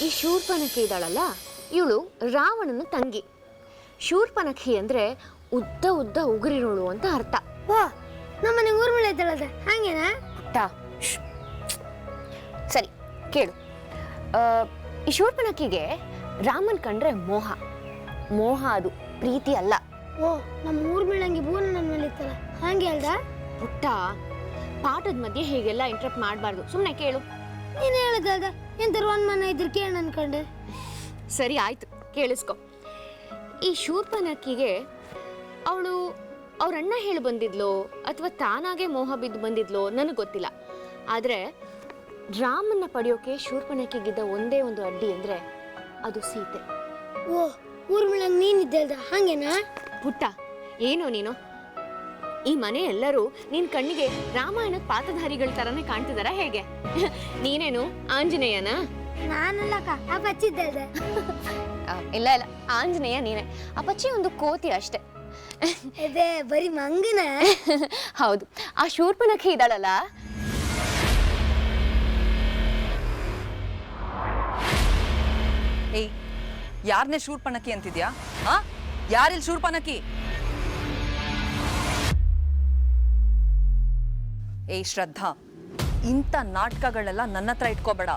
ಈ ಶೂರ್ಪನಖಿ ಇದ್ದಾಳಲ್ಲ, ಇವಳು ರಾವಣನ ತಂಗಿ. ಶೂರ್ಪನಖಿ ಅಂದರೆ ಉದ್ದ ಉದ್ದ ಉಗುರಿರೋಳು ಅಂತ ಅರ್ಥ. ಓ, ನಮ್ಮನೆ ಊರ್ಮಿಳೆ ಇದ್ದಾಳದ ಹಂಗೇನಾ? ಸರಿ ಕೇಳು. ಈ ಶೂರ್ಪನಖಿಗೆ ರಾಮನ್ ಕಂಡ್ರೆ ಮೋಹ. ಮೋಹ ಅದು, ಪ್ರೀತಿ ಅಲ್ಲ. ಓ, ನಮ್ಮ ಊರ್ಮಿಳಂಗಿ ಬೂನ ನನ್ನ ಮೇಲೆ ಇತ್ತಲ್ಲ ಹಂಗೆ ಹೇಳ್ದ? ಪುಟ್ಟ, ಪಾಠದ ಮಧ್ಯೆ ಹೀಗೆಲ್ಲ ಇಂಟ್ರಪ್ಟ್ ಮಾಡಬಾರ್ದು, ಸುಮ್ಮನೆ ಕೇಳು. ನೀನು ಹೇಳ್ದಲ್ದ ಎಂತಾರು ಒಂದ್ ಮನೆ ಇದ್ರು ಕೇಳ ಅನ್ಕೊಂಡೆ. ಸರಿ ಆಯ್ತು, ಕೇಳಿಸ್ಕೊ. ಈ ಶೂರ್ಪನಖಿಗೆ ಅವಳು ಅವ್ರಣ್ಣ ಹೇಳಿ ಬಂದಿದ್ಲೋ ಅಥವಾ ತಾನಾಗೆ ಮೋಹ ಬಿದ್ದು ಬಂದಿದ್ಲೋ ನನಗೆ ಗೊತ್ತಿಲ್ಲ. ಆದರೆ ರಾಮನ್ನ ಪಡೆಯೋಕೆ ಶೂರ್ಪನಖಿಗಿದ್ದ ಒಂದೇ ಒಂದು ಅಡ್ಡಿ ಅಂದರೆ ಅದು ಸೀತೆ. ಓ, ಊರ್ಮಿಳಂಗ್ ನೀನಿದ್ದಲ್ದ ಹಂಗೇನಾ? ಪುಟ್ಟ, ಏನೋ ನೀನು ಈ ಮನೆ ಎಲ್ಲರೂ ನಿನ್ ಕಣ್ಣಿಗೆ ರಾಮಾಯಣದ ಪಾತ್ರಧಾರಿಗಳ ತರನೇ ಕಾಣ್ತಿದಾರ ಹೇಗೆ? ನೀನೇನು ಆಂಜನೇಯನ? ನಾನಲ್ಲಕ್ಕ, ಅಪ್ಪಚ್ಚಿದ್ದಲ್ದ. ಇಲ್ಲ ಇಲ್ಲ, ಆಂಜನೇಯ ನೀನೆ. ಅಪ್ಪಚ್ಚಿ ಒಂದು ಕೋತಿ ಅಷ್ಟೆ. ಅದೇ ಬರೀ ಮಂಗನ? ಹೌದು. ಆ ಶೂರ್ಪನಖಿ ಇದ್ದಾಳಲ್ಲ, ಏಯ್, ಯಾರನ್ನೇ ಶೂರ್ಪನಖಿ ಅಂತಿದ್ಯಾ? ಯಾರಿಲ್ ಶೂರ್ಪನಖಿ? ಏಯ್ ಶ್ರದ್ಧಾ, ಇಂಥ ನಾಟಕಗಳೆಲ್ಲ ನನ್ನ ಹತ್ರ ಇಟ್ಕೋಬೇಡ.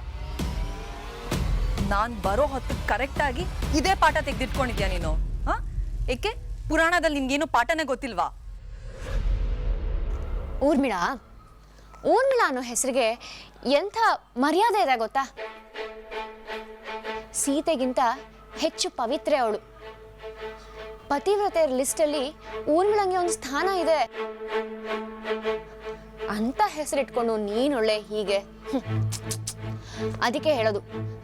ನಾನು ಬರೋ ಹೊತ್ತು ಕರೆಕ್ಟಾಗಿ ಇದೇ ಪಾಠ ತೆಗೆದಿಟ್ಕೊಂಡಿದ್ಯಾ ನೀನು? ಏಕೆ ಪುರಾಣದಲ್ಲಿ ನಿಮ್ಗೇನು ಪಾಠನೇ ಗೊತ್ತಿಲ್ವಾ? ಊರ್ಮಿಳಾ ಅನ್ನೋ ಹೆಸರಿಗೆ ಎಂಥ ಮರ್ಯಾದೆ ಇದೆ ಗೊತ್ತಾ? ಸೀತೆಗಿಂತ ಹೆಚ್ಚು ಪವಿತ್ರೆ ಅವಳು. ಪತಿವ್ರತೆಯರ ಲಿಸ್ಟಲ್ಲಿ ಊರ್ಮಿಳಂಗೆ ಒಂದು ಸ್ಥಾನ ಇದೆ ಅಂತ ಹೆಸರಿಟ್ಕೊಂಡು ನೀನೊಳ್ಳೆ ಹೀಗೆ. ಅದಕ್ಕೆ ಹೇಳೋದು,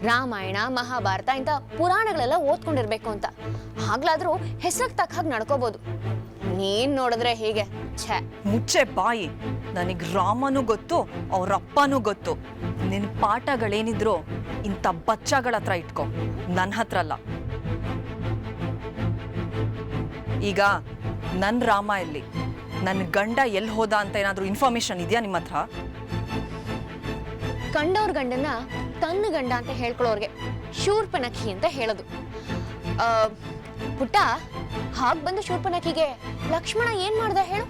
ರಾಮಾಯಣ ಮಹಾಭಾರತ ಇಂಥ ಪುರಾಣಗಳೆಲ್ಲ ಓದ್ಕೊಂಡಿರ್ಬೇಕು ಅಂತ. ಆಗ್ಲಾದ್ರೂ ಹೆಸರಿಗೆ ತಕ್ಕ ಹಾಗೆ ನಡ್ಕೋಬಹುದು. ನೀನ್ ನೋಡಿದ್ರೆ ಹೀಗೆ. ಛೇ, ಮುಚ್ಚೆ ಬಾಯಿ. ನನಗ್ ರಾಮನೂ ಗೊತ್ತು, ಅವ್ರಪ್ಪನೂ ಗೊತ್ತು. ನಿನ್ ಪಾಠಗಳೇನಿದ್ರು ಇಂಥ ಬಚ್ಚಗಳ ಹತ್ರ ಇಟ್ಕೊ, ನನ್ನ ಹತ್ರ ಅಲ್ಲ. ಈಗ ನನ್ ರಾಮ ಎಲ್ಲಿ, ನನ್ನ ಗಂಡ ಎಲ್ಲಿ ಹೋದ ಅಂತ ಏನಾದ್ರೂ ಇನ್ಫಾರ್ಮೇಶನ್ ಇದೆಯಾ ನಿಮ್ಮ ಹತ್ರ? ಕಂಡವ್ರ ಗಂಡನ್ನ ತನ್ನ ಗಂಡ ಅಂತ ಹೇಳ್ಕೊಳ್ಳೋರ್ಗೆ ಶೂರ್ಪನಖಿ ಅಂತ ಹೇಳೋದು. ಪುಟ್ಟ, ಹಾಗ್ ಬಂದ ಶೂರ್ಪನಖಿಗೆ ಲಕ್ಷ್ಮಣ ಏನ್ ಮಾಡ್ದ ಹೇಳು?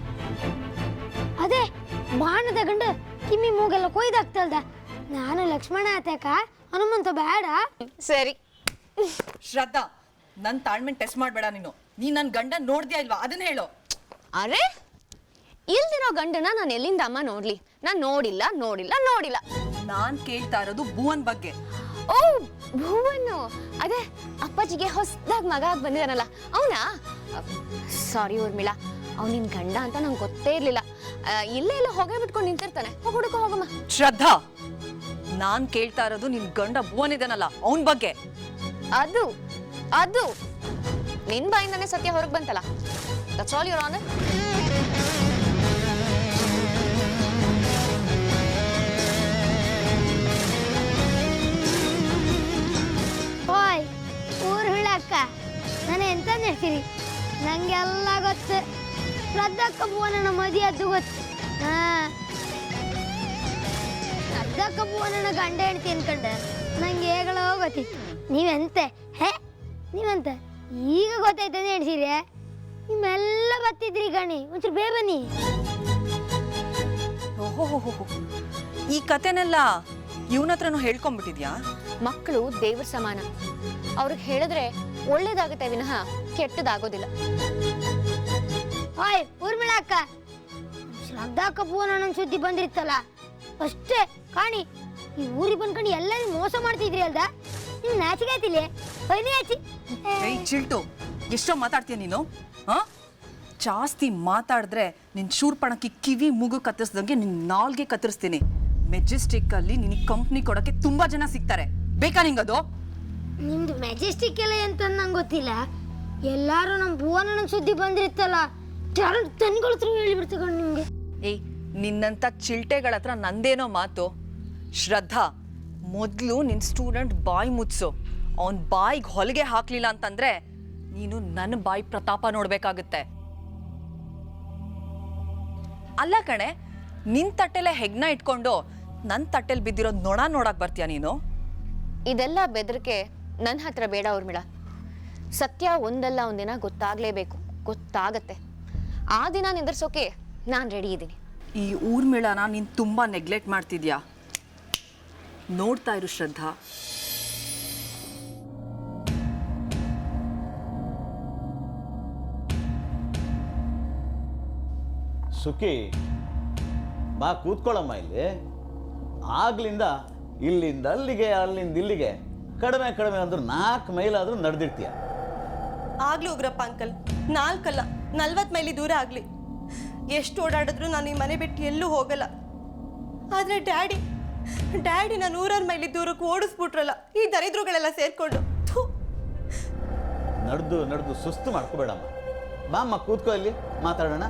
ಅದೇ ಬಾಣದ ಗಂಡ ಕಿಮ್ಮಿ ಮೂಗೆಲ್ಲ ಕೊಯ್ದಾಗ್ತಲ್ದ. ನಾನು ಲಕ್ಷ್ಮಣ ಆತಕ ಹನುಮಂತ ಬೇಡ. ಸರಿ ಶ್ರದ್ಧಾ, ನನ್ ತಾಳ್ಮೆನ್ ಟೆಸ್ಟ್ ಮಾಡ್ಬೇಡ ನೀನು. ನೀ ನನ್ ಗಂಡ ನೋಡ್ದ್ಯಾ ಇಲ್ವಾ ಅದನ್ನ ಹೇಳು. ಅರೆ, ಇಲ್ದಿರೋ ಗಂಡನ ನಾನು ಎಲ್ಲಿಂದ ಅಮ್ಮ ನೋಡ್ಲಿ? ನಾನ್ ನೋಡಿಲ್ಲ ನೋಡಿಲ್ಲ ನೋಡಿಲ್ಲ. ನಾನ್ ಕೇಳ್ತಾ ಇರೋದು ಭುವನ್ ಬಗ್ಗೆ. ಓ, ಭುವನು. ಅದೇ ಅಪ್ಪಾಜಿಗೆ ಹೊಸದಾಗಿ ಮಗ ಆಗಿ ಬಂದಿದಾನಲ್ಲ ಅವನಾ? ಸಾರಿ ಊರ್ಮಿಳಾ, ಅವ್ನು ನಿನ್ ಗಂಡ ಅಂತ ನಂಗೆ ಗೊತ್ತೇ ಇರ್ಲಿಲ್ಲ. ಇಲ್ಲೇ ಎಲ್ಲ ಹೊಗೆ ಬಿಟ್ಕೊಂಡು ನಿಂತಿರ್ತಾನೆ. ಹುಡುಕ ಹೋಗಮ್ಮ. ಶ್ರದ್ಧಾ, ನಾನ್ ಕೇಳ್ತಾ ಇರೋದು ನಿನ್ ಗಂಡ ಭುವನ್ ಇದಾನಲ್ಲ ಅವನ್ ಬಗ್ಗೆ. ಅದು ಅದು ನಿನ್ ಬಾಯಿಂದಾನೆ ಸತ್ಯ ಹೊರಗೆ ಬಂತಲ್ಲ. That's all your honour. ಓಯ್ ಊರ್ಮಿಳಕ್ಕ, ನಾನು ಎಂತ ಹೇಳ್ತೀರಿ? ನಂಗೆಲ್ಲ ಗೊತ್ತು. ಶ್ರದ್ಧಕ್ಕ ಭುವನನ ಮದಿಯದ್ದು ಗೊತ್ತು. ಶ್ರದ್ಧಕ್ಕ ಭುವನನ ಗಂಡ ಹೆಂಡ್ತಿ ಅನ್ಕಂಡೆ ನಂಗೆ ಹೇಗಳೋ ಗೊತ್ತಿತ್ತು. ನೀವೆಂತೆ ನೀವಂತ ಈಗ ಗೊತ್ತಾಯ್ತಂದು ಹೇಳ್ತೀರಿ? ನಿಮ್ಮೆಲ್ಲ ಬತ್ತಿದ್ರಿ ಗಣಿ, ಒಂಚೂರು ಬೇ ಬನ್ನಿ. ಓಹೋ, ಈ ಕತೆನೆಲ್ಲ ಇವನ ಹತ್ರನೂ ಹೇಳ್ಕೊಂಡ್ಬಿಟ್ಟಿದ್ಯಾ? ಮಕ್ಕಳು ದೇವ್ರ ಸಮಾನ. ಅವ್ರಿಗೆ ಹೇಳಿದ್ರೆ ಒಳ್ಳೇದಾಗುತ್ತೆ ವಿನಃ ಕೆಟ್ಟದಾಗೋದಿಲ್ಲ. ಓಯ್ ಊರ್ಮಿಳಕ್ಕ, ಶ್ರದ್ಧಾಕ್ಕ ಭುವನ ಸುದ್ದಿ ಬಂದಿರ್ತಲ್ಲ ಅಷ್ಟೇ ಕಾಣಿ. ಈ ಊರಿಗೆ ಬಂದ್ಕೊಂಡು ಎಲ್ಲರೂ ಮೋಸ ಮಾಡ್ತಿದ್ರಿ ಅಲ್ದ? ನಿಮ್ ನಾಚಿಕೆ ಆಯ್ತಿಲ್ಲ? ಬನ್ನಿ ಆಚಿ. ಏಯ್ ಚಿಲ್ಟು, ಎಷ್ಟೋ ಮಾತಾಡ್ತೀಯ ನೀನು? ಜಾಸ್ತಿ ಮಾತಾಡಿದ್ರೆ ನಿನ್ ಶೂರ್ಪಣಕ್ಕಿ ಕಿವಿ ಮೂಗು ಕತ್ತರಿಸ್ದಂಗೆ ನಿನ್ ನಾಲ್ಗೆ ಕತ್ತರಿಸ್ತೀನಿ. ಮೆಜೆಸ್ಟಿಕ್ ಅಲ್ಲಿ ನಿನಗೆ ಕಂಪ್ನಿ ಕೊಡಕ್ಕೆ ತುಂಬಾ ಜನ ಸಿಗ್ತಾರೆ. ಬೇಕಾ ನಿಂಗದು? ನಿಮ್ದು ಮೆಜೆಸ್ಟಿಕ್ ಎಲ್ಲ ಎಂತ ನಂಗೆ ಗೊತ್ತಿಲ್ಲ. ಎಲ್ಲಾರು ನಮ್ಮ ಭುವನ ಸುದ್ದಿ ಬಂದಿರ್ತಲ್ಲ, ತನ್ಕೊಳ್ತ್ರ ಹೇಳಿಬಿಡ್ತಕ್ಕ ನಿಮ್ಗೆ. ಏಯ್, ನಿನ್ನಂತ ಚಿಲ್ಟೆಗಳ ಹತ್ರ ನಂದೇನೋ ಮಾತು. ಶ್ರದ್ಧಾ, ಮೊದಲು ನಿನ್ ಸ್ಟೂಡೆಂಟ್ ಬಾಯಿ ಮುಚ್ಚು. ಅವನ್ ಬಾಯಿಗೆ ಹೊಲಿಗೆ ಹಾಕ್ಲಿಲ್ಲ ಅಂತಂದ್ರೆ ನೀನು ನನ್ನ ಬಾಯಿ ಪ್ರತಾಪ ನೋಡ್ಬೇಕಾಗುತ್ತೆ. ಅಲ್ಲ ಕಣೆ, ನಿನ್ ತಟ್ಟೆಲೆ ಹೆಗ್ನ ಇಟ್ಕೊಂಡು ನನ್ನ ತಟ್ಟೆಲ್ ಬಿದ್ದಿರೋ ನೊಣ ನೋಡಕ್ ಬರ್ತೀಯ ನೀನು? ಇದೆಲ್ಲ ಬೆದರಿಕೆ ನನ್ನ ಹತ್ರ ಬೇಡ ಊರ್ಮಿಳ. ಸತ್ಯ ಒಂದಲ್ಲ ಒಂದಿನ ಗೊತ್ತಾಗಲೇಬೇಕು, ಗೊತ್ತಾಗತ್ತೆ. ಆ ದಿನ ನಿಂದಿರ್ಸೋಕೆ ನಾನು ರೆಡಿ ಇದ್ದೀನಿ. ಈ ಊರ್ಮಿಳನ ನೀನು ತುಂಬ ನೆಗ್ಲೆಕ್ಟ್ ಮಾಡ್ತಿದ್ಯಾ. ನೋಡ್ತಾ ಇರು ಶ್ರದ್ಧಾ. ಸುಖಿ, ಬಾ ಕೂತ್ಕೊಳ್ಳಮ್ಮ ಇಲ್ಲಿ. ಆಗ್ಲಿಂದ ಇಲ್ಲಿಂದ ಅಲ್ಲಿಗೆ ಅಲ್ಲಿಂದ ಇಲ್ಲಿಗೆ ಕಡಿಮೆ ಕಡಿಮೆ ಅಂದ್ರೆ 4 ಮೈಲಾದರೂ ನಡೆದಿರ್ತೀಯ. ಆಗ್ಲಿ ಉಗ್ರಪ್ಪ ಅಂಕಲ್, 4 ಅಲ್ಲ 40 ಮೈಲಿ ದೂರ ಆಗಲಿ. ಎಷ್ಟು ಓಡಾಡಿದ್ರು ನಾನು ಈ ಮನೆ ಬಿಟ್ಟು ಎಲ್ಲೂ ಹೋಗಲ್ಲ. ಆದರೆ ಡ್ಯಾಡಿ ನಾನು 100 ಮೈಲಿ ದೂರಕ್ಕೆ ಓಡಿಸ್ಬಿಟ್ರಲ್ಲ ಈ ದರಿದ್ರುಗಳೆಲ್ಲ ಸೇರ್ಕೊಂಡು. ನಡೆದು ಸುಸ್ತು ಮಾಡ್ಕೋಬೇಡಮ್ಮ. ಬಾಮ್ಮ ಕೂತ್ಕೋ, ಇಲ್ಲಿ ಮಾತಾಡೋಣ.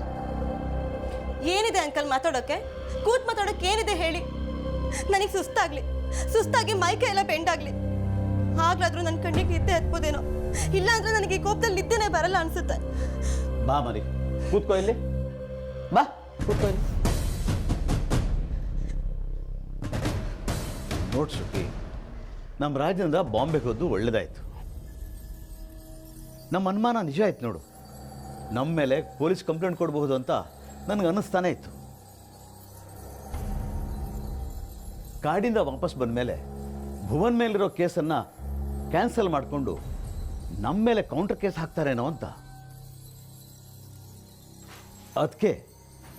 ಏನಿದೆ ಅಂಕಲ್ ಮಾತಾಡೋಕ್ಕೆ? ಕೂತ್ ಮಾತಾಡೋಕ್ಕೆ ಏನಿದೆ ಹೇಳಿ? ನನಗೆ ಸುಸ್ತಾಗಿ ಮೈಕೈ ಎಲ್ಲ ಬೆಂಡಾಗ್ಲಿ. ಆಗ್ಲಾದ್ರೂ ನನ್ನ ಕಣ್ಣಿಗೆ ನಿದ್ದೆ ಹತ್ಬೋದೇನೋ, ಇಲ್ಲ ಅಂದ್ರೆ ನನಗೆ ಈ ಕೋಪದಲ್ಲಿ ನಿದ್ದೆನೇ ಬರಲ್ಲ ಅನ್ಸುತ್ತೆ. ಬಾ ಮರಿ, ಕೂತ್ಕೋ ಇಲ್ಲಿ. ಬಾ ಕೂತ್ಕೋ ಇಲ್ಲಿ. ನೋಡ್ ಸುಖಿ, ನಮ್ಮ ರಾಜ್ಯದಿಂದ ಬಾಂಬೆಗೆ ಹೋದ್ದು ಒಳ್ಳೇದಾಯ್ತು. ನಮ್ಮ ಅನುಮಾನ ನಿಜ ಆಯ್ತು ನೋಡು. ನಮ್ಮ ಮೇಲೆ ಪೊಲೀಸ್ ಕಂಪ್ಲೇಂಟ್ ಕೊಡಬಹುದು ಅಂತ ನನಗೆ ಅನ್ನಿಸ್ತಾನೆ ಇತ್ತು. ಕಾಡಿಂದ ವಾಪಸ್ ಬಂದ ಮೇಲೆ ಭುವನ್ ಮೇಲಿರೋ ಕೇಸನ್ನು ಕ್ಯಾನ್ಸಲ್ ಮಾಡಿಕೊಂಡು ನಮ್ಮ ಮೇಲೆ ಕೌಂಟರ್ ಕೇಸ್ ಹಾಕ್ತಾರೇನೋ ಅಂತ. ಅದಕ್ಕೆ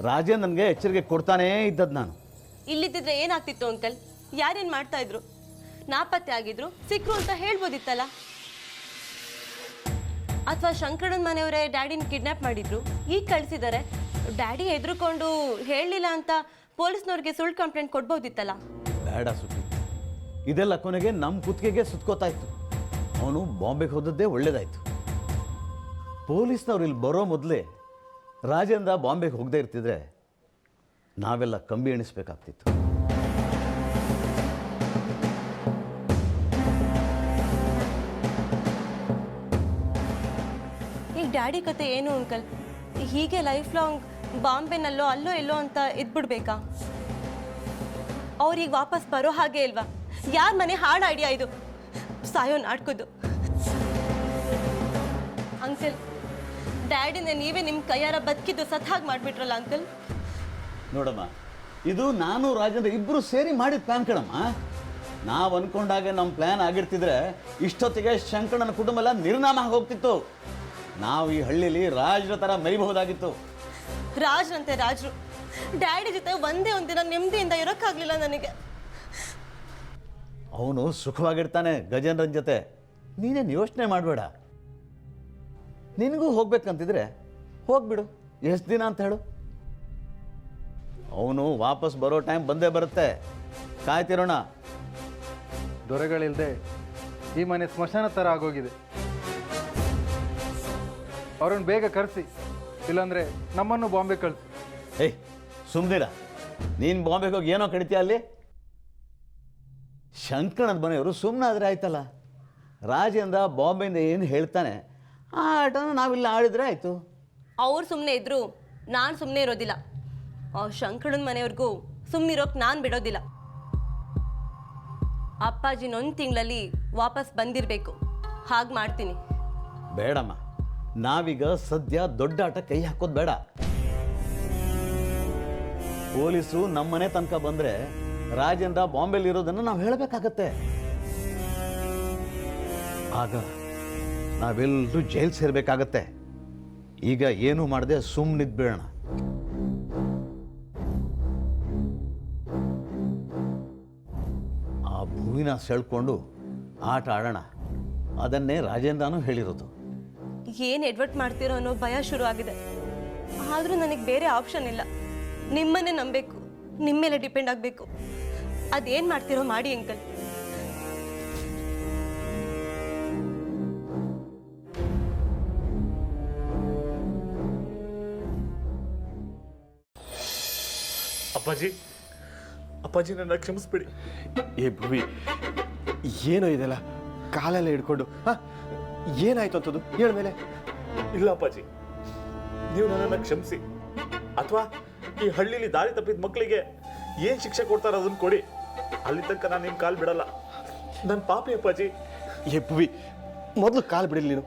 ರಾಜೇ ನನಗೆ ಎಚ್ಚರಿಕೆ ಕೊಡ್ತಾನೇ ಇದ್ದದ್ದು. ನಾನು ಇಲ್ಲಿದ್ದಿದ್ರೆ ಏನಾಗ್ತಿತ್ತು ಅಂಕಲ್? ಯಾರೇನು ಮಾಡ್ತಾ ಇದ್ರು? ನಾಪತ್ತೆ ಆಗಿದ್ರು, ಸಿಕ್ಕರು ಅಂತ ಹೇಳ್ಬೋದಿತ್ತಲ್ಲ. ಅಥವಾ ಶಂಕರನ್ ಮನೆಯವರೇ ಡ್ಯಾಡಿನ ಕಿಡ್ನಾಪ್ ಮಾಡಿದ್ರು, ಈಗ ಕಳಿಸಿದ್ದಾರೆ. ಡ್ಯಾಡಿ ಹೆದರ್ಕೊಂಡು ಹೇಳಲಿಲ್ಲ ಅಂತ ಪೊಲೀಸ್ನವ್ರಿಗೆ ಸುಳ್ಳು ಕಂಪ್ಲೇಂಟ್ ಕೊಡ್ಬೋದಿತ್ತಲ್ಲ. ಬೇಡ ಸುಖಿ, ಇದೆಲ್ಲ ಕೊನೆಗೆ ನಮ್ಮ ಕುತ್ತಿಗೆಗೆ ಸುತ್ಕೋತಾ ಇತ್ತು. ಅವನು ಬಾಂಬೆಗೆ ಹೋದದ್ದೇ ಒಳ್ಳೇದಾಯ್ತು. ಪೊಲೀಸ್ನವ್ರು ಇಲ್ಲಿ ಬರೋ ಮೊದಲೇ ರಾಜೇಂದ್ರ ಬಾಂಬೆಗೆ ಹೋಗದೆ ಇರ್ತಿದ್ರೆ ನಾವೆಲ್ಲ ಕಂಬಿ ಎಣಿಸ್ಬೇಕಾಗ್ತಿತ್ತು. ಈಗ ಡ್ಯಾಡಿ ಕತೆ ಏನು ಅಂಕಲ್? ಹೀಗೆ ಲೈಫ್ ಲಾಂಗ್ ಬಾಂಬೆನಲ್ಲೋ ಅಲ್ಲೋ ಎಲ್ಲೋ ಅಂತ ಇದ್ಬಿಡ್ಬೇಕಾ? ಅವ್ರಿಗೆ ವಾಪಸ್ ಬರೋ ಹಾಗೆ ಇಲ್ವಾ? ಯಾರ ಮನೆ ಹಾಡು ಐಡಿಯಾ ಇದು? ಸಾಯೋ ನಾಡ್ಕೋದು. ಅಂಕಲ್, ಡ್ಯಾಡಿನ ನೀವೇ ನಿಮ್ಮ ಕೈಯಾರ ಬದುಕಿದ್ದು ಸತ್ ಹಾಗೆ ಮಾಡಿಬಿಟ್ರಲ್ಲ ಅಂಕಲ್. ನೋಡಮ್ಮ, ಇದು ನಾನು ರಾಜೇಂದ್ರ ಇಬ್ಬರು ಸೇರಿ ಮಾಡಿದ ಪ್ಲ್ಯಾನ್ ಕಣಮ್ಮ. ನಾವು ಅಂದ್ಕೊಂಡಾಗೆ ನಮ್ಮ ಪ್ಲ್ಯಾನ್ ಆಗಿರ್ತಿದ್ರೆ ಇಷ್ಟೊತ್ತಿಗೆ ಶಂಕರನ ಕುಟುಂಬ ಎಲ್ಲ ನಿರ್ನಾಮ ಹೋಗ್ತಿತ್ತು. ನಾವು ಈ ಹಳ್ಳಿಲಿ ರಾಜರ ಥರ ಮೆರಿಬಹುದಾಗಿತ್ತು. ರಾಜ್ರಂತೆ ರಾಜರು. ಡ್ಯಾಡಿ ಜೊತೆ ಒಂದೇ ಒಂದಿನ ನೆಮ್ಮದಿಯಿಂದ ಇರೋಕ್ಕಾಗಲಿಲ್ಲ ನನಗೆ. ಅವನು ಸುಖವಾಗಿರ್ತಾನೆ ಗಜೇಂದ್ರನ ಜೊತೆ, ನೀನೇನು ಯೋಚನೆ ಮಾಡಬೇಡ. ನಿನಗೂ ಹೋಗ್ಬೇಕಂತಿದ್ರೆ ಹೋಗ್ಬಿಡು. ಎಷ್ಟು ದಿನ ಅಂತ ಹೇಳು? ಅವನು ವಾಪಸ್ ಬರೋ ಟೈಮ್ ಬಂದೇ ಬರುತ್ತೆ, ಕಾಯ್ತಿರೋಣ. ದೊರೆಗಳಿಲ್ಲದೆ ಈ ಮನೆ ಸ್ಮಶಾನ ಥರ ಆಗೋಗಿದೆ. ಅವ್ರನ್ನ ಬೇಗ ಕರೆಸಿ, ಇಲ್ಲಾಂದರೆ ನಮ್ಮನ್ನು ಬಾಂಬೆ ಕಳಿಸಿ. ಏಯ್ ಸುಮ್ಮನಿರ, ನೀನು ಬಾಂಬೆಗೆ ಹೋಗಿ ಏನೋ ಕಡಿತೀಯ ಅಲ್ಲಿ? ಶಂಕರನದ ಮನೆಯವರು ಸುಮ್ಮನಾದರೆ ಆಯ್ತಲ್ಲ. ರಾಜೇಂದ್ರ ಬಾಂಬೆಯಿಂದ ಏನು ಹೇಳ್ತಾನೆ ಆ ಆಟನ ನಾವಿಲ್ಲ ಆಡಿದ್ರೆ ಆಯಿತು. ಅವ್ರು ಸುಮ್ಮನೆ ಇದ್ರು ನಾನು ಸುಮ್ಮನೆ ಇರೋದಿಲ್ಲ. ಶಂಕರನ್ ಮನೆಯವ್ರಿಗೂ ಸುಮ್ಮನಿರೋಕೆ ನಾನು ಬಿಡೋದಿಲ್ಲ. ಅಪ್ಪಾಜಿನ 1 ತಿಂಗಳಲ್ಲಿ ವಾಪಸ್ ಬಂದಿರಬೇಕು. ಹಾಗೆ ಮಾಡ್ತೀನಿ. ಬೇಡಮ್ಮ, ನಾವೀಗ ಸದ್ಯ ದೊಡ್ಡ ಆಟ ಕೈ ಹಾಕೋದು ಬೇಡ. ಪೊಲೀಸರು ನಮ್ಮನೆ ತನಕ ಬಂದರೆ ರಾಜೇಂದ್ರ ಬಾಂಬೆಲಿ ಇರೋದನ್ನು ನಾವು ಹೇಳಬೇಕಾಗತ್ತೆ. ಆಗ ನಾವೆಲ್ಲರೂ ಜೈಲ್ ಸೇರ್ಬೇಕಾಗತ್ತೆ. ಈಗ ಏನು ಮಾಡದೆ ಸುಮ್ಮನಿದ್ಬೇಡ. ಆ ಭೂಮಿನ ಸೆಳ್ಕೊಂಡು ಆಟ ಆಡೋಣ. ಅದನ್ನೇ ರಾಜೇಂದ್ರನೂ ಹೇಳಿರೋದು. ಏನು ಎಡ್ವರ್ಟ್ ಮಾಡ್ತಿರೋ ಅನ್ನೋ ಭಯ ಶುರು ಆಗಿದೆ. ಆದರೂ ನನಗೆ ಬೇರೆ ಆಪ್ಷನ್ ಇಲ್ಲ. ನಿಮ್ಮನ್ನೇ ನಂಬಬೇಕು, ನಿಮ್ಮ ಮೇಲೆ ಡಿಪೆಂಡ್ ಆಗಬೇಕು. ಅದೇನು ಮಾಡ್ತಿರೋ ಮಾಡಿ ಅಂಕಲ್. ಅಪ್ಪಾಜಿ ನನ್ನ ಕ್ಷಮಿಸ್ಬಿಡಿ. ಏ ಭುವಿ, ಏನೋ ಇದೆಲ್ಲ ಕಾಲೆಲ್ಲ ಹಿಡ್ಕೊಂಡು ಏನಾಯ್ತು ಅಂತದ್ದು ಹೇಳ ಮೇಲೆ. ಇಲ್ಲ ಅಪ್ಪಾಜಿ, ನೀವು ನನ್ನನ್ನು ಕ್ಷಮಿಸಿ. ಅಥವಾ ಈ ಹಳ್ಳಿಲಿ ದಾರಿ ತಪ್ಪಿದ ಮಕ್ಕಳಿಗೆ ಏನು ಶಿಕ್ಷೆ ಕೊಡ್ತಾರೋ ಅದನ್ನು ಕೊಡಿ. ಅಲ್ಲಿ ತನಕ ನಾನು ನಿಮ್ಮ ಕಾಲು ಬಿಡಲ್ಲ. ನನ್ನ ಪಾಪಿ ಅಪ್ಪಾಜಿ. ಏ ಭುವಿ, ಮೊದಲು ಕಾಲು ಬಿಡಿಲ್ಲ ನೀನು.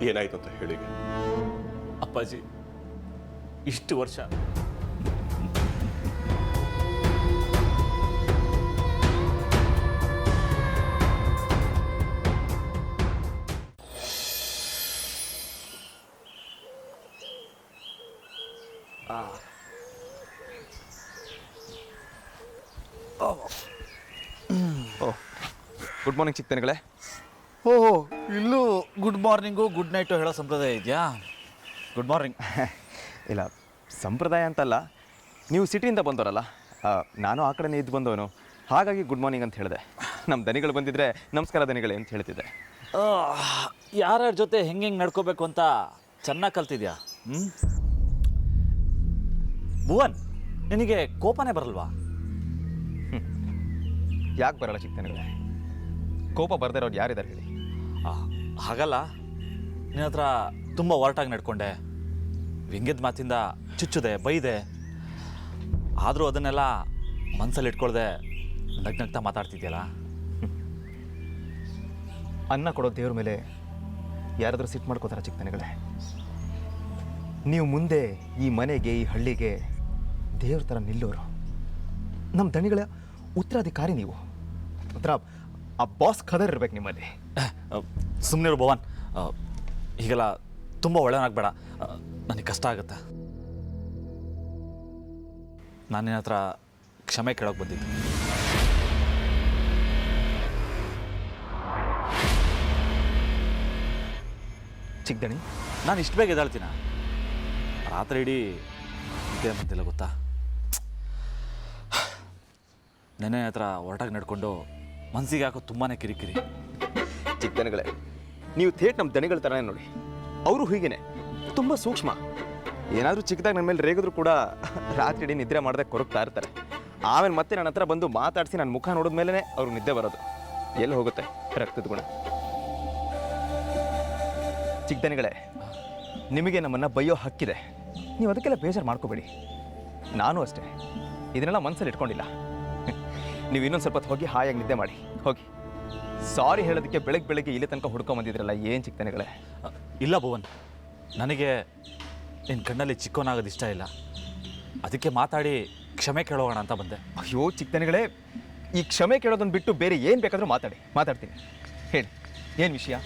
ಏನಾಯ್ತು ಅಂತ ಹೇಳಿ. ಅಪ್ಪಾಜಿ, ಇಷ್ಟು ವರ್ಷ ಗುಡ್ ಮಾರ್ನಿಂಗ್ ಚಿಕ್ಕತನಗಳೇ. ಓಹೋ, ಇಲ್ಲೂ ಗುಡ್ ಮಾರ್ನಿಂಗು ಗುಡ್ ನೈಟು ಹೇಳೋ ಸಂಪ್ರದಾಯ ಇದೆಯಾ? Good morning. ಇಲ್ಲ, ಸಂಪ್ರದಾಯ ಅಂತಲ್ಲ, ನೀವು ಸಿಟಿಯಿಂದ ಬಂದವರಲ್ಲ, ನಾನು ಆ ಕಡೆನೇ ಇದ್ದು ಬಂದವನು, ಹಾಗಾಗಿ ಗುಡ್ ಮಾರ್ನಿಂಗ್ ಅಂತ ಹೇಳಿದೆ. ನಮ್ಮ ದನಿಗಳು ಬಂದಿದ್ರೆ ನಮಸ್ಕಾರ ದನಿಗಳೇ ಅಂತ ಹೇಳ್ತಿದ್ದೆ. ಯಾರ್ಯಾರ ಜೊತೆ ಹೆಂಗೆ ನಡ್ಕೋಬೇಕು ಅಂತ ಚೆನ್ನಾಗಿ ಕಲ್ತಿದ್ಯಾ? ಭುವನ್, ನಿನಗೆ ಕೋಪನೇ ಬರಲ್ವಾ? ಯಾಕೆ ಬರಲ್ಲ ಚಿಕ್ಕತನಗಳೇ? ಕೋಪ ಬರದೇ ಇರೋರು ಯಾರಿದ್ದಾರೆ ಹೇಳಿ? ಹಾಗಲ್ಲ, ನಿನ್ನ ಹತ್ರ ತುಂಬ ಒರಟಾಗಿ ನಡ್ಕೊಂಡೆ, ವ್ಯಂಗ್ಯದ ಮಾತಿಂದ ಚುಚ್ಚುದೆ, ಬೈದೆ. ಆದರೂ ಅದನ್ನೆಲ್ಲ ಮನಸ್ಸಲ್ಲಿ ಇಟ್ಕೊಳ್ದೆ ನಗ್ನಗ್ತಾ ಮಾತಾಡ್ತಿದ್ಯಲ್ಲ. ಅನ್ನ ಕೊಡೋ ದೇವ್ರ ಮೇಲೆ ಯಾರಾದರೂ ಸಿಟ್ಟು ಮಾಡ್ಕೋತಾರ ಚಿಕ್ಕತನಗಳೇ? ನೀವು ಮುಂದೆ ಈ ಮನೆಗೆ, ಈ ಹಳ್ಳಿಗೆ ದೇವ್ರ ಥರ ನಿಲ್ಲೋರು. ನಮ್ಮ ದಣಿಗಳ ಉತ್ತರಾಧಿಕಾರಿ ನೀವು. ಒಂಥರ ಆ ಬಾಸ್ ಖದರ್ ಇರ್ಬೇಕು ನಿಮ್ಮಲ್ಲಿ. ಸುಮ್ಮನೆ ಭುವನ್, ಹೀಗೆಲ್ಲ ತುಂಬ ಒಳ್ಳೆಯನಾಗಬೇಡ, ನನಗೆ ಕಷ್ಟ ಆಗುತ್ತೆ. ನಾನು ನಿನ್ನ ಹತ್ರ ಕ್ಷಮೆ ಕೇಳೋಕೆ ಬಂದಿದ್ದೆ. ಚಿಕ್ಕದಣಿ, ನಾನು ಇಷ್ಟು ಬೇಗ ಎದ್ದಾಳ್ತೀನ? ರಾತ್ರಿ ಇಡೀ ಇದೇ ಬಂದಿಲ್ಲ ಗೊತ್ತಾ? ನೆನೆ ಹತ್ರ ಹೊರಟಾಗಿ ನಡ್ಕೊಂಡು ಮನಸ್ಸಿಗೆ ಹಾಕೋ ತುಂಬಾ ಕಿರಿಕಿರಿ. ಚಿಕ್ಕದನಗಳೇ, ನೀವು ಥೇಟ್ ನಮ್ಮ ದಣಿಗಳ ಥರನೇ ನೋಡಿ. ಅವರು ಹೀಗೇನೆ, ತುಂಬ ಸೂಕ್ಷ್ಮ. ಏನಾದರೂ ಚಿಕ್ಕದಾಗಿ ನನ್ನ ಮೇಲೆ ರೇಗಿದ್ರು ಕೂಡ ರಾತ್ರಿ ಇಡೀ ನಿದ್ರೆ ಮಾಡದೆ ಕೊರಗ್ತಾ ಇರ್ತಾರೆ. ಆಮೇಲೆ ಮತ್ತೆ ನನ್ನ ಹತ್ರ ಬಂದು ಮಾತಾಡಿಸಿ ನನ್ನ ಮುಖ ನೋಡಿದ ಮೇಲೇ ಅವ್ರಿಗೆ ನಿದ್ದೆ ಬರೋದು. ಎಲ್ಲಿ ಹೋಗುತ್ತೆ ರಕ್ತದ ಗುಣ? ಚಿಕ್ಕದನಿಗಳೇ, ನಿಮಗೆ ನಮ್ಮನ್ನು ಬೈಯೋ ಹಕ್ಕಿದೆ, ನೀವು ಅದಕ್ಕೆಲ್ಲ ಬೇಜಾರು ಮಾಡ್ಕೋಬೇಡಿ. ನಾನು ಅಷ್ಟೇ, ಇದನ್ನೆಲ್ಲ ಮನಸ್ಸಲ್ಲಿ ಇಟ್ಕೊಂಡಿಲ್ಲ. ನೀವು ಇನ್ನೊಂದು ಸ್ವಲ್ಪ ಹೋಗಿ ಹಾಯಾಗಿ ನಿದ್ದೆ ಮಾಡಿ ಹೋಗಿ. ಸಾರಿ ಹೇಳೋದಕ್ಕೆ ಬೆಳಗ್ಗೆ ಇಲ್ಲಿ ತನಕ ಹುಡ್ಕೊಂಬಂದಿದ್ರಲ್ಲ, ಏನು ಚಿಕ್ಕದನಿಗಳೇ? ಇಲ್ಲ ಭುವನ್, ನನಗೆ ನಿನ್ನ ಕಣ್ಣಲ್ಲಿ ಚಿಕ್ಕವನಾಗೋದು ಇಷ್ಟ ಇಲ್ಲ. ಅದಕ್ಕೆ ಮಾತಾಡಿ ಕ್ಷಮೆ ಕೇಳೋಣ ಅಂತ ಬಂದೆ. ಅಯ್ಯೋ ಚಿಕ್ಕದನಿಗಳೇ, ಈ ಕ್ಷಮೆ ಕೇಳೋದನ್ನು ಬಿಟ್ಟು ಬೇರೆ ಏನು ಬೇಕಾದರೂ ಮಾತಾಡ್ತೀನಿ. ಹೇಳಿ, ಏನು ವಿಷಯ?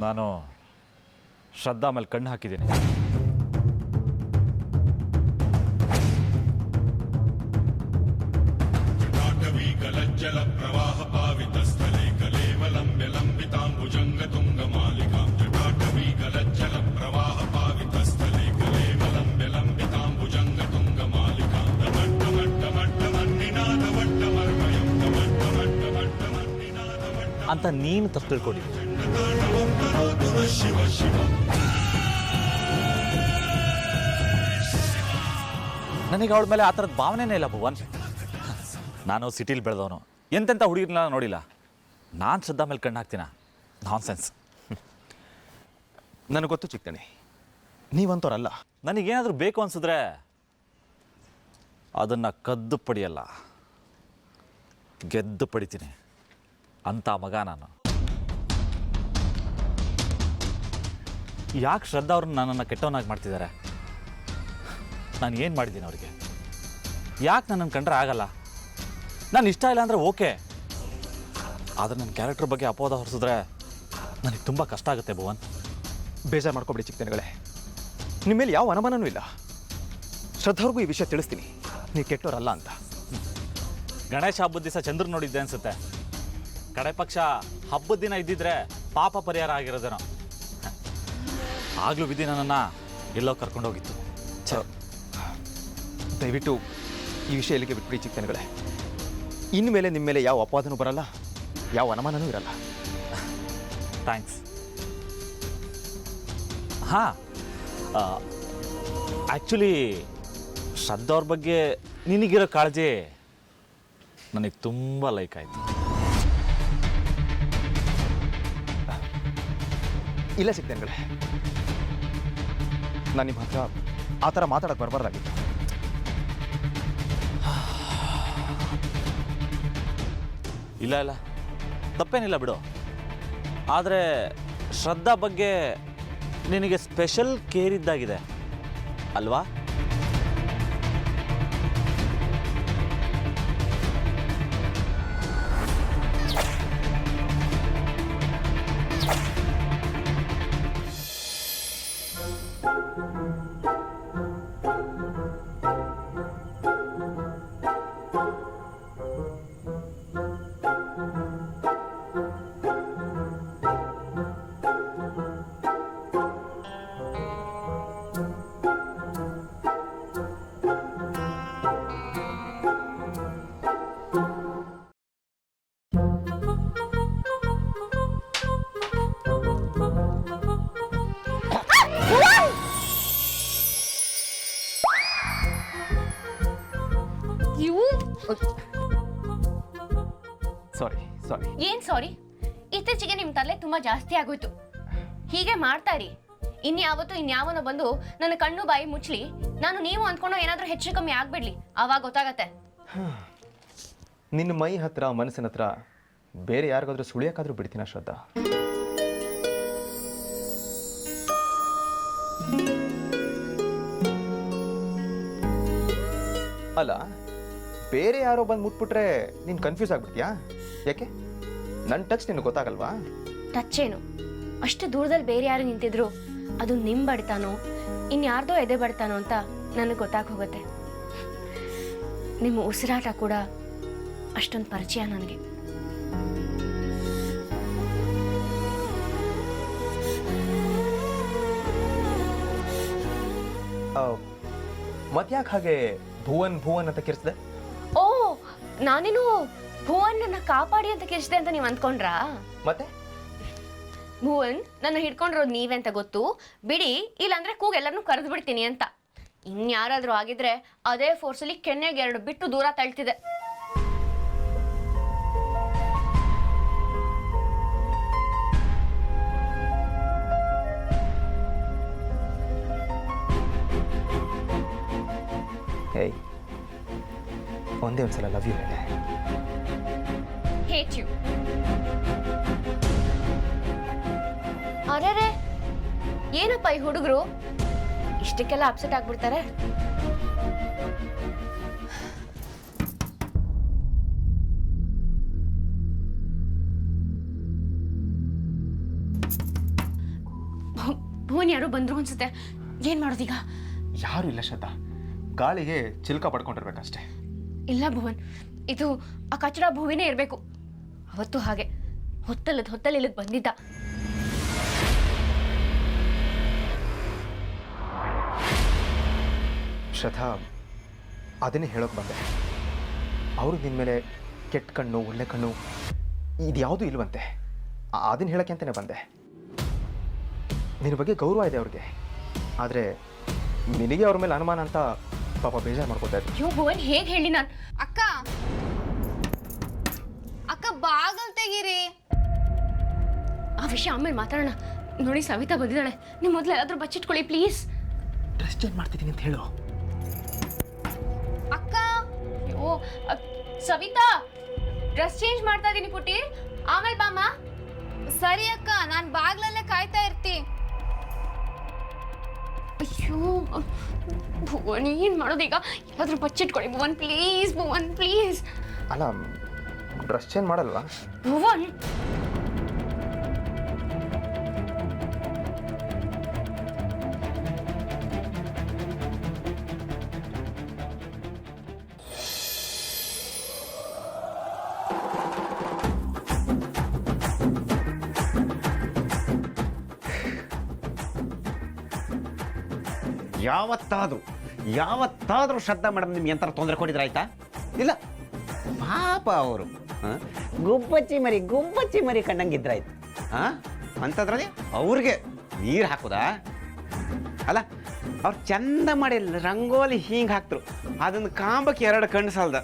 ನಾನು ಶ್ರದ್ಧಾ ಮೇಲೆ ಕಣ್ಣು ಹಾಕಿದ್ದೀನಿ. ಅಂತ ನೀನು ತಪ್ಪು ತಿಳ್ಕೊಂಡಿದ್ದೆ. ನನಗೆ ಅವಳ ಮೇಲೆ ಆ ಥರದ ಭಾವನೆನೇ ಇಲ್ಲ ಭುವನ್. ನಾನು ಸಿಟಿಲಿ ಬೆಳೆದವನು, ಎಂತೆಂಥ ಹುಡುಗಿರನ್ನ ನೋಡಿಲ್ಲ. ನಾನು ಶ್ರದ್ಧಾ ಮೇಲೆ ಕಣ್ಣು ಹಾಕ್ತೀನ? ನಾನ್ ಸೆನ್ಸ್. ನನಗೆ ಗೊತ್ತು ಚಿಕ್ಕದಣಿ, ನೀವಂತವ್ರಲ್ಲ. ನನಗೇನಾದರೂ ಬೇಕು ಅನಿಸಿದ್ರೆ ಅದನ್ನು ಕದ್ದು ಪಡಿಯಲ್ಲ, ಗೆದ್ದು ಪಡಿತೀನಿ ಅಂಥ ಮಗ ನಾನು. ಯಾಕೆ ಶ್ರದ್ಧಾ ಅವ್ರನ್ನ ನನ್ನನ್ನು ಕೆಟ್ಟವನಾಗಿ ಮಾಡ್ತಿದ್ದಾರೆ? ನಾನು ಏನು ಮಾಡಿದ್ದೀನಿ ಅವ್ರಿಗೆ? ಯಾಕೆ ನನ್ನನ್ನು ಕಂಡ್ರೆ ಆಗಲ್ಲ? ನಾನು ಇಷ್ಟ ಇಲ್ಲ ಅಂದರೆ ಓಕೆ, ಆದರೆ ನನ್ನ ಕ್ಯಾರೆಕ್ಟರ್ ಬಗ್ಗೆ ಅಪವಾದ ಹೊರಿಸಿದ್ರೆ ನನಗೆ ತುಂಬ ಕಷ್ಟ ಆಗುತ್ತೆ ಭುವನ್. ಬೇಜಾರು ಮಾಡ್ಕೊಬೇಡಿ ಚಿಕ್ಕದನಿಗಳೇ, ನಿಮ್ಮ ಮೇಲೆ ಯಾವ ಅನುಮಾನನೂ ಇಲ್ಲ. ಶ್ರದ್ಧಾವ್ರಿಗೂ ಈ ವಿಷಯ ತಿಳಿಸ್ತೀನಿ, ನೀವು ಕೆಟ್ಟವರಲ್ಲ ಅಂತ. ಗಣೇಶ ಹಬ್ಬದ ದಿವಸ ಚಂದ್ರ ನೋಡಿದ್ದೆ ಅನ್ಸುತ್ತೆ. ಕಡೆ ಪಕ್ಷ ಹಬ್ಬದ ದಿನ ಇದ್ದಿದ್ರೆ ಪಾಪ ಪರಿಹಾರ ಆಗಿರೋದೇನೋ. ಆಗಲೂ ವಿಧಿ ನನ್ನನ್ನು ಎಲ್ಲೋ ಕರ್ಕೊಂಡೋಗಿತ್ತು. ದಯವಿಟ್ಟು ಈ ವಿಷಯ ಎಲ್ಲಿಗೆ ಬಿಟ್ಬಿಡಿ ಚಿಕ್ಕದನಿಗಳೇ. ಇನ್ಮೇಲೆ ನಿಮ್ಮ ಮೇಲೆ ಯಾವ ಅಪವಾದನೂ ಬರಲ್ಲ, ಯಾವ ಅನುಮಾನನೂ ಇರಲ್ಲ. ಥ್ಯಾಂಕ್ಸ್. ಹಾಂ, ಆ್ಯಕ್ಚುಲಿ ಶ್ರದ್ಧಾ ಅವ್ರ ಬಗ್ಗೆ ನಿನಗಿರೋ ಕಾಳಜಿ ನನಗೆ ತುಂಬ ಲೈಕ್ ಆಯಿತು. ಇಲ್ಲ ಸಿಗ್ತೇನೆ, ನಾನು ನಿಮ್ಮ ಹತ್ರ ಆ ಥರ ಮಾತಾಡೋಕ್ಕೆ ಬರಬಾರ್ದಾಗಿತ್ತು. ಇಲ್ಲ ಇಲ್ಲ, ತಪ್ಪೇನಿಲ್ಲ ಬಿಡು. ಆದರೆ ಶ್ರದ್ಧಾ ಬಗ್ಗೆ ನಿನಗೆ ಸ್ಪೆಷಲ್ ಕೇರ್ ಇದ್ದಾಗಿದೆ ಅಲ್ವಾ? ಸಾರಿ ಸಾರಿ. ಏನ್ ಸಾರಿ? ಇತ್ತೀಚೆಗೆ ನಿಮ್ಮ ತಲೆ ತುಂಬಾ ಜಾಸ್ತಿ ಆಗೋಯ್ತು. ಹೀಗೆ ಮಾಡ್ತಾ ಇರಿ. ಇನ್ಯಾವನೋ ಬಂದು ನನ್ನ ಕಣ್ಣು ಬಾಯಿ ಮುಚ್ಚಲಿ, ನಾನು ನೀವು ಅಂದ್ಕೊಂಡು ಏನಾದ್ರೂ ಹೆಚ್ಚು ಕಮ್ಮಿ ಆಗ್ಬಿಡ್ಲಿ, ಆವಾಗ ಗೊತ್ತಾಗತ್ತೆ. ನಿನ್ನ ಮೈ ಹತ್ರ ಮನಸ್ಸಿನ ಹತ್ರ ಬೇರೆ ಯಾರಿಗಾದ್ರೂ ಸುಳಿಯೋಕ್ಕಾದ್ರೂ ಬಿಡ್ತೀನ ಶ್ರದ್ಧಾ? ಅಲ್ಲ, ಬೇರೆ ಯಾರೋ ಬಂದು ಮುಟ್ಬಿಟ್ರೆ ನೀನು ಕನ್ಫ್ಯೂಸ್ ಆಗ್ಬಿಡ್ತೀಯಾ? ಯಾಕೆ? ನನ್ನ ಟಚ್ ನಿನಗೆ ಗೊತ್ತಾಗಲ್ವಾ? ಟಚ್ ಏನು? ಅಷ್ಟು ದೂರದಲ್ಲಿ ಬೇರೆ ಯಾರು ನಿಂತಿದ್ರು ಅದು ನಿಮ್ ಬಡ್ತಾನೋ ಇನ್ಯಾರ್ದೋ ಎದೆ ಬಡ್ತಾನೋ ಅಂತ ನನಗೆ ಗೊತ್ತಾಗ ಹೋಗುತ್ತೆ. ನಿಮ್ಮ ಉಸಿರಾಟ ಕೂಡ ಅಷ್ಟೊಂದು ಪರಿಚಯ ನನಗೆ. ಮತ್ಯಾಕೆ ಹಾಗೆ ಭುವನ್ ಭುವನ್ ಅಂತ ಕಿರ್ಸ್ದೆ? ಓ, ನಾನೇನು ಭುವನ್ ನನ್ನ ಕಾಪಾಡಿ ಅಂತ ಕಿರ್ಸ್ದೆ ಅಂತ ನೀವು ಅಂದ್ಕೊಂಡ್ರಾ? ಮತ್ತೆ ಭುವನ್ ನನ್ನ ಹಿಡ್ಕೊಂಡಿರೋದು ನೀವೇ ಅಂತ ಗೊತ್ತು, ಬಿಡಿ, ಇಲ್ಲಾಂದ್ರೆ ಕೂಗೆಲ್ಲರನ್ನೂ ಕರೆದು ಬಿಡ್ತೀನಿ ಅಂತ. ಇನ್ಯಾರಾದ್ರೂ ಆಗಿದ್ರೆ ಅದೇ ಫೋರ್ಸಲ್ಲಿ ಕೆನ್ನೆಗೆ 2 ಬಿಟ್ಟು ದೂರ ತಳ್ತಿದೆ. ಹೇಯ್, ಒಂದೇ ಒಂದ್ಸಲ ಲವ್ ಯು ಹೇಳೆ. Hate you. ಅರೆ, ಏನಪ್ಪ ಈ ಹುಡುಗರು ಇಷ್ಟಕ್ಕೆಲ್ಲ ಅಪ್ಸೆಟ್ ಆಗ್ಬಿಡ್ತಾರೆ? ಭುವನ್ ಯಾರು ಬಂದ್ರು ಅನ್ಸುತ್ತೆ. ಏನ್ ಮಾಡೋದೀಗ? ಯಾರು ಇಲ್ಲ ಶ್ರದ್ಧಾ, ಗಾಳಿಗೆ ಚಿಲ್ಕ ಪಡ್ಕೊಂಡಿರ್ಬೇಕಷ್ಟೇ. ಇಲ್ಲ ಭುವನ್, ಇದು ಆ ಕಚಡ ಭುವಿನೇ ಇರಬೇಕು. ಅವತ್ತು ಹಾಗೆ ಹೊತ್ತಲ್ಲಿ ಇಲ್ಲಿಗೆ ಬಂದಿದ್ದ. ಶ್ರದ್ಧಾ, ಅದನ್ನೇ ಹೇಳೋಕೆ ಬಂದೆ. ಅವರು ನಿನ್ನ ಮೇಲೆ ಕೆಟ್ಟ ಕಣ್ಣು ಒಳ್ಳೆ ಕಣ್ಣು ಇದ್ಯಾವುದೂ ಇಲ್ವಂತೆ. ಅದನ್ನು ಹೇಳೋಕ್ಕೆ ಅಂತಲೇ ಬಂದೆ. ನಿನ್ನ ಬಗ್ಗೆ ಗೌರವ ಇದೆ ಅವ್ರಿಗೆ, ಆದರೆ ನಿನಗೆ ಅವ್ರ ಮೇಲೆ ಅನುಮಾನ ಅಂತ ಪಾಪ ಬೇಜಾರು ಮಾಡ್ಕೊತಾ ಇದ್ದೆ. ಅಯ್ಯೋ ಭುವನ್, ಹೇಗೆ ಹೇಳಿ ನಾನು? ಅಕ್ಕ ಬಾಗಲ್ ತೆಗೀರಿ. ಆ ವಿಷಯ ಆಮೇಲೆ ಮಾತಾಡೋಣ. ನೋಡಿ, ಸವಿತಾ ಬಂದಿದ್ದಾಳೆ. ನೀವು ಮೊದಲು ಎಲ್ಲಾದ್ರೂ ಬಚ್ಚಿಟ್ಕೊಳ್ಳಿ ಪ್ಲೀಸ್. ಡ್ರೆಸ್ ಚೇಂಜ್ ಮಾಡ್ತಿದ್ದೀನಿ ಅಂತ ಹೇಳು. ಅಕ್ಕ, ಅಯ್ಯೋ ಸವಿತಾ, ಡ್ರೆಸ್ ಚೇಂಜ್ ಮಾಡ್ತಾ ಇದ್ದೀನಿ ಪುಟ್ಟಿ, ಆಮೇಲೆ ಬಾಮ್ಮ. ಸರಿ ಅಕ್ಕ, ನಾನು ಬಾಗ್ಲಲ್ಲೇ ಕಾಯ್ತಾ ಇರ್ತಿ. ಅಯ್ಯೋ ಭುವನ್, ಏನು ಮಾಡೋದೀಗ? ಎಲ್ಲಾದ್ರೂ ಬಚ್ಚಿಟ್ಕೊಳ್ಳಿ ಭುವನ್ ಪ್ಲೀಸ್. ಭುವನ್ ಪ್ಲೀಸ್. ಅಲ್ಲ, ಡ್ರೆಸ್ ಚೇಂಜ್ ಮಾಡಲ್ವಾ? ಭುವನ್, ಯಾವತ್ತಾದರೂ ಶ್ರದ್ಧಾ ಮೇಡಮ್ ನಿಮ್ಗೆ ಎಂಥರ ತೊಂದರೆ ಕೊಟ್ಟಿದ್ರೆ ಆಯ್ತಾ? ಇಲ್ಲ, ಪಾಪ ಅವರು ಗುಬ್ಬಚ್ಚಿ ಮರಿ ಕಂಡಂಗಿದ್ರಾಯ್ತು. ಅಂಥದ್ರಲ್ಲಿ ಅವ್ರಿಗೆ ನೀರು ಹಾಕೋದಾ? ಅಲ್ಲ, ಅವ್ರು ಚಂದ ಮಾಡಿ ರಂಗೋಲಿ ಹಿಂಗೆ ಹಾಕ್ತರು, ಅದನ್ನು ಕಾಂಬಕ್ಕೆ 2 ಕಣ್ಣು ಸಾಲ್ದ.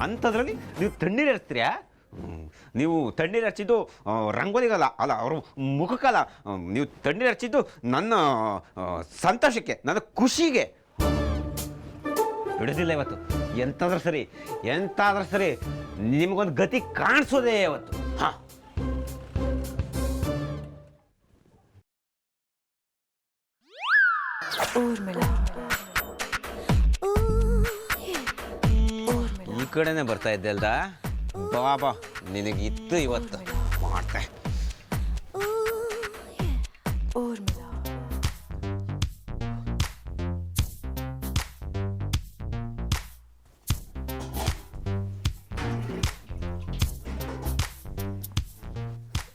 ಅಂಥದ್ರಲ್ಲಿ ನೀವು ತಣ್ಣೀರು ಹಚ್ತೀರಾ? ನೀವು ತಣ್ಣೀರು ಹಚ್ಚಿದ್ದು ರಂಗೋಲಿಗಲ್ಲ, ಅಲ್ಲ ಅವರು ಮುಖಕ್ಕಲ್ಲ. ನೀವು ತಣ್ಣೀರು ಹಚ್ಚಿದ್ದು ನನ್ನ ಸಂತೋಷಕ್ಕೆ, ನನ್ನ ಖುಷಿಗೆ. ಬಿಡೋದಿಲ್ಲ ಇವತ್ತು. ಎಂತಾದ್ರೂ ಸರಿ ನಿಮಗೊಂದು ಗತಿ ಕಾಣಿಸೋದೇ ಇವತ್ತು. ಹಾಂ, ಈ ಕಡೆನೇ ಬರ್ತಾ ಇದ್ದೆ ಅಲ್ದ? ಬಾಬಾ, ನಿನಗಿತ್ತು ಇವತ್ತು ಮಾಡ್ತೆ.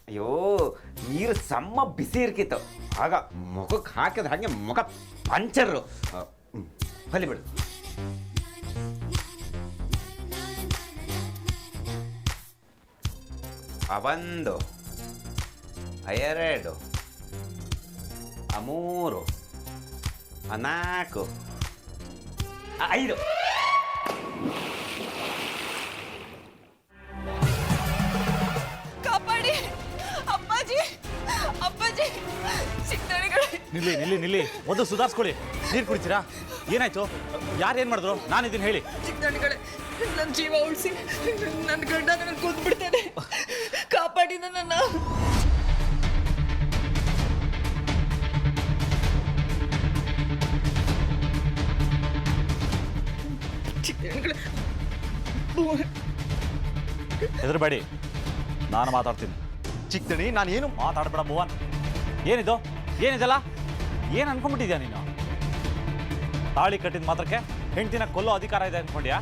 ಅಯ್ಯೋ, ನೀರು ಸಮ್ಮ ಬಿಸಿ ಇರ್ಕಿತ್ತು. ಆಗ ಮುಖಕ್ಕೆ ಹಾಕಿದ ಹಾಗೆ ಮುಖ ಪಂಚರು. ಹೊಲಿ ಬಿಡು. ಒಂದು, ಎರಡು, ಮೂರು, ನಾಲ್ಕು, ಐದು. ಕಾಪಾಡಿ ಅಪ್ಪಾಜಿ, ಅಪ್ಪಾಜಿ, ಚಿಕ್ಕದಣಿಗಳು. ನಿಲ್ಲಿ ಮೊದಲು ಸುಧಾರಿಸ್ಕೊಳ್ಳಿ. ನೀರು ಕುಡಿತೀರಾ? ಏನಾಯ್ತು? ಯಾರೇನು ಮಾಡಿದ್ರು? ನಾನಿದ್ದೀನಿ ಹೇಳಿ. ಚಿಕ್ಕದಣಿಗಳೇ, ನನ್ನ ಜೀವ ಉಳಿಸಿ, ನನ್ನ ಗಂಡ ನನ್ನ ಕೂತ್ಬಿಡ್ತಾನೆ, ಕಾಪಾಡಿ ನನ್ನ. ಚಿಕ್ಕದಣಿಗಳೇ, ಹೆದರಬೇಡಿ, ನಾನು ಮಾತಾಡ್ತೀನಿ. ಚಿಕ್ಕದಣಿ, ನಾನೇನು ಮಾತಾಡ್ಬೇಡ ಭುವನ್. ಏನಿದೆಲ್ಲ? ಏನು ಅನ್ಕೊಂಡ್ಬಿಟ್ಟಿದ್ಯಾ ನೀನು? ತಾಳಿ ಕಟ್ಟಿದ ಮಾತ್ರಕ್ಕೆ ಹೆಂಡ್ತಿನ ಕೊಲ್ಲೋ ಅಧಿಕಾರ ಇದೆ ಅನ್ಕೊಂಡ್ಯಾ?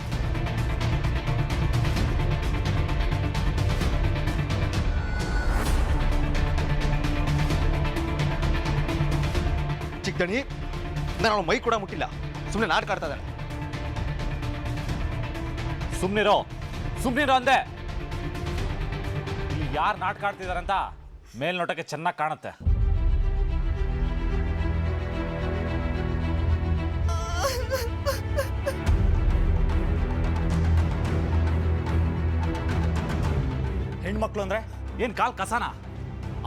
ಚಿಕ್ಕದಣಿ, ನಾನು ಅವಳು ಮೈ ಕೂಡ ಮುಟ್ಟಿಲ್ಲ, ಸುಮ್ಮನೆ ನಾಟಕ ಆಡ್ತಾ ಇದ್ದಾಳೆ. ಸುಮ್ನಿರೋ ಅಂದೆ. ಇಲ್ಲಿ ಯಾರು ನಾಟಕ ಆಡ್ತಿದಾರಂತ ಮೇಲ್ನೋಟಕ್ಕೆ ಚೆನ್ನಾಗಿ ಕಾಣುತ್ತೆ. ಹೆಣ್ಮಕ್ಳು ಅಂದ್ರೆ ಏನ್ ಕಾಲ್ ಕಸಾನ?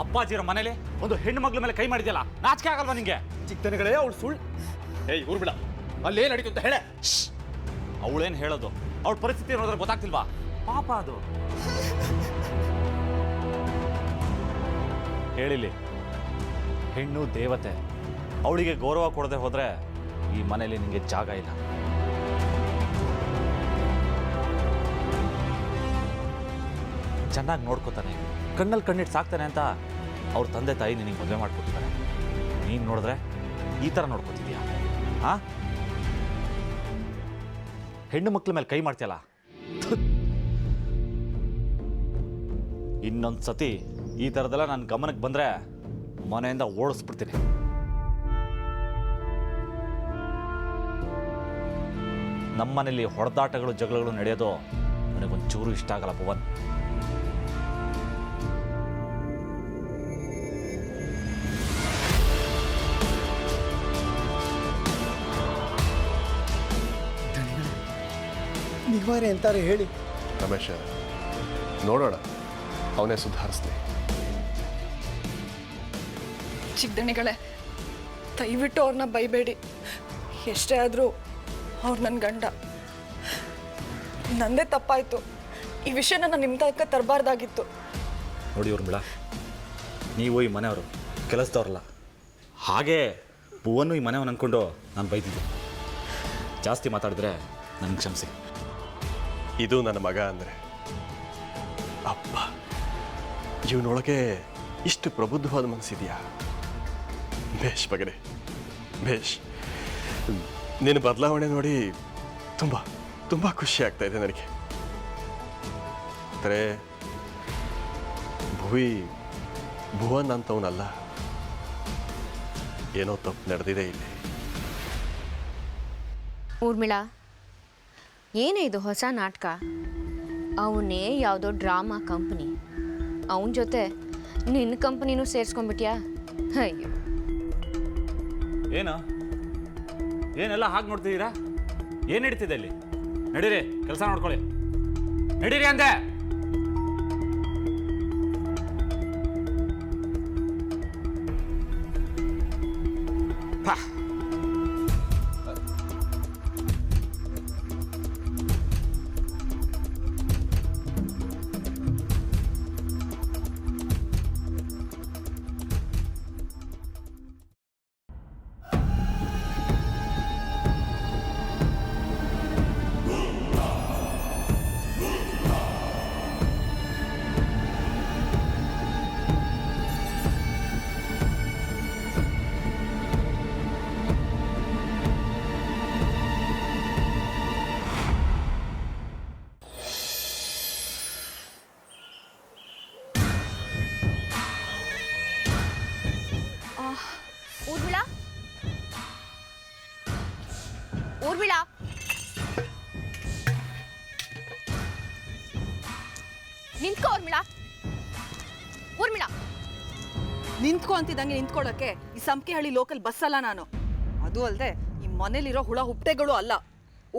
ಅಪ್ಪಾಜಿರೋ ಮನೇಲಿ ಒಂದು ಹೆಣ್ಣು ಮಗ್ಳ ಮೇಲೆ ಕೈ ಮಾಡಿದ್ಯಲ್ಲ, ನಾಚಿಕೆ ಆಗಲ್ವಾ ನಿಂಗೆ? ಚಿಕ್ಕದಣಿಗಳೇ, ಅವಳು ಸುಳ್ಳು. ಊರು ಬಿಡ, ಅಲ್ಲೇನು ನಡೀತು ಅಂತ ಹೇಳೆ. ಅವಳೇನು ಹೇಳೋದು? ಅವಳ ಪರಿಸ್ಥಿತಿ ನೋಡಿದ್ರೆ ಗೊತ್ತಾಗ್ತಿಲ್ವಾ? ಪಾಪ ಅದು. ಹೇಳಿಲಿ, ಹೆಣ್ಣು ದೇವತೆ, ಅವಳಿಗೆ ಗೌರವ ಕೊಡದೆ ಹೋದ್ರೆ ಈ ಮನೇಲಿ ನಿಂಗೆ ಜಾಗ ಇಲ್ಲ. ಚೆನ್ನಾಗಿ ನೋಡ್ಕೋತಾನೆ, ಕಣ್ಣಲ್ಲಿ ಕಣ್ಣಿಟ್ಟು ಸಾಕ್ತಾನೆ ಅಂತ ಅವ್ರ ತಂದೆ ತಾಯಿ ನಿನಗೆ ಮದುವೆ ಮಾಡಿಕೊಡ್ತಾರೆ. ನೀನು ನೋಡಿದ್ರೆ ಈ ಥರ ನೋಡ್ಕೋತಿದ್ಯಾ? ಹಾಂ, ಹೆಣ್ಣು ಮಕ್ಳ ಮೇಲೆ ಕೈ ಮಾಡ್ತೀಯಲ್ಲ. ಇನ್ನೊಂದು ಸತಿ ಈ ಥರದೆಲ್ಲ ನನ್ನ ಗಮನಕ್ಕೆ ಬಂದರೆ ಮನೆಯಿಂದ ಓಡಿಸ್ಬಿಡ್ತೀನಿ. ನಮ್ಮನೇಲಿ ಹೊಡೆದಾಟಗಳು ಜಗಳಗಳು ನಡೆಯೋದು ನನಗೊಂಚೂರು ಇಷ್ಟ ಆಗಲ್ಲ ಭುವನ್. ನಿವಾರೆ ಅಂತಾರೆ ಹೇಳಿ. ರಮೇಶ, ನೋಡೋಣ, ಅವನೇ ಸುಧಾರಿಸ್ಲಿ. ಚಿಕ್ಕದಣಿಗಳೇ, ದಯವಿಟ್ಟು ಅವ್ರನ್ನ ಬೈಬೇಡಿ. ಎಷ್ಟೇ ಆದರೂ ಅವ್ರು ನನ್ನ ಗಂಡ. ನಂದೇ ತಪ್ಪಾಯಿತು. ಈ ವಿಷಯನ ನಾನು ನಿಮ್ಮ ತನಕ ತರಬಾರ್ದಾಗಿತ್ತು. ನೋಡಿ ಊರ್ಮಿಳಾ, ನೀವು ಈ ಮನೆಯವರು, ಕೆಲಸದವ್ರಲ್ಲ. ಹಾಗೆ ಭುವನ್ನು ಈ ಮನೆಯವನು ಅಂದ್ಕೊಂಡು ನಾನು ಬೈದಿದ್ದೆ. ಜಾಸ್ತಿ ಮಾತಾಡಿದ್ರೆ ನನಗೆ ಕ್ಷಮಿಸಿ. ಇದು ನನ್ನ ಮಗ ಅಂದರೆ ಅಪ್ಪ. ಇವನೊಳಗೆ ಇಷ್ಟು ಪ್ರಬುದ್ಧವಾದ ಮನಸ್ಸಿದೆಯಾ? ಬೇಷ್ ಮಗನೇ, ಬೇಷ್. ನಿನ್ನ ಬದಲಾವಣೆ ನೋಡಿ ತುಂಬ ತುಂಬ ಖುಷಿ ಆಗ್ತಾ ಇದೆ ನನಗೆ. ಅಂದರೆ ಭುವನ್ ಅಂತವನಲ್ಲ, ಏನೋ ತಪ್ಪು ನಡೆದಿದೆ ಇಲ್ಲಿ. ಊರ್ಮಿಳಾ, ಏನೇ ಇದು ಹೊಸ ನಾಟಕ? ಅವನೇ ಯಾವುದೋ ಡ್ರಾಮಾ ಕಂಪ್ನಿ, ಅವನ ಜೊತೆ ನಿನ್ನ ಕಂಪ್ನಿನೂ ಸೇರಿಸ್ಕೊಂಡ್ಬಿಟ್ಯಾ? ಅಯ್ಯೋ, ಏನೆಲ್ಲ ಹಾಗೆ ನೋಡ್ತಿದ್ದೀರಾ? ಏನು ನಡೀತಿದೆ ಇಲ್ಲಿ? ನಡೀರಿ, ಕೆಲಸ ನೋಡ್ಕೊಳ್ಳಿ. ನಡೀರಿ ಅಂದೆ. ಪಾ. ಊರ್ಮಿಳಾ ಊರ್ಮಿಳಾ ನಿಂತ್ಕೋ ಊರ್ಮಿಳಾ ಊರ್ಮಿಳಾ ನಿಂತ್ಕೊ ಅಂತಿದ್ದಂಗೆ ನಿಂತ್ಕೊಳ್ಳೋಕೆ ಈ ಸಂಪಿಗೆಹಳ್ಳಿ ಲೋಕಲ್ ಬಸ್ ಅಲ್ಲ ನಾನು. ಅದು ಅಲ್ಲದೆ ಈ ಮನೇಲಿರೋ ಹುಳ ಹುಪ್ಪಟೆಗಳು ಅಲ್ಲ.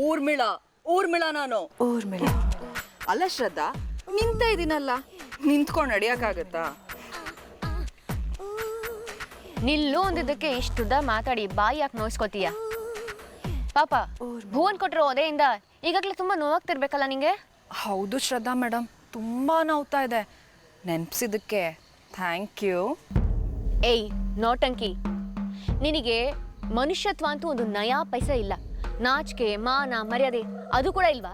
ಊರ್ಮಿಳ ನಾನು. ಅಲ್ಲ ಶ್ರದ್ಧಾ, ನಿಂತ ಇದೀನಲ್ಲ, ನಿಂತ್ಕೊಂಡು ನಡಿಯಕ್ಕಾಗತ್ತಾ? ನಿಲ್ಲು ಅಂದಿದ್ದಕ್ಕೆ ಇಷ್ಟುದ್ದ ಮಾತಾಡಿ ಬಾಯಿ ಯಾಕೆ ನೋಯಿಸ್ಕೋತೀಯ? ಪಾಪ ಭುವನ್ ಕೊಟ್ಟಿರೋ ಒದೆಯಿಂದ ಈಗಾಗಲೇ ತುಂಬ ನೋವಾಗ್ತಿರ್ಬೇಕಲ್ಲ ನಿಂಗೆ? ಹೌದು ಶ್ರದ್ಧಾ ಮೇಡಮ್, ತುಂಬ ನೋವ್ತಾ ಇದೆ. ನೆನಪಿಸಿದ್ದಕ್ಕೆ ಥ್ಯಾಂಕ್ ಯು. ಏಯ್ ನೋಟಂಕಿ, ನಿನಗೆ ಮನುಷ್ಯತ್ವ ಅಂತೂ ಒಂದು ನಯಾ ಪೈಸೆ ಇಲ್ಲ. ನಾಚಿಕೆ ಮಾನ ಮರ್ಯಾದೆ ಅದು ಕೂಡ ಇಲ್ವಾ?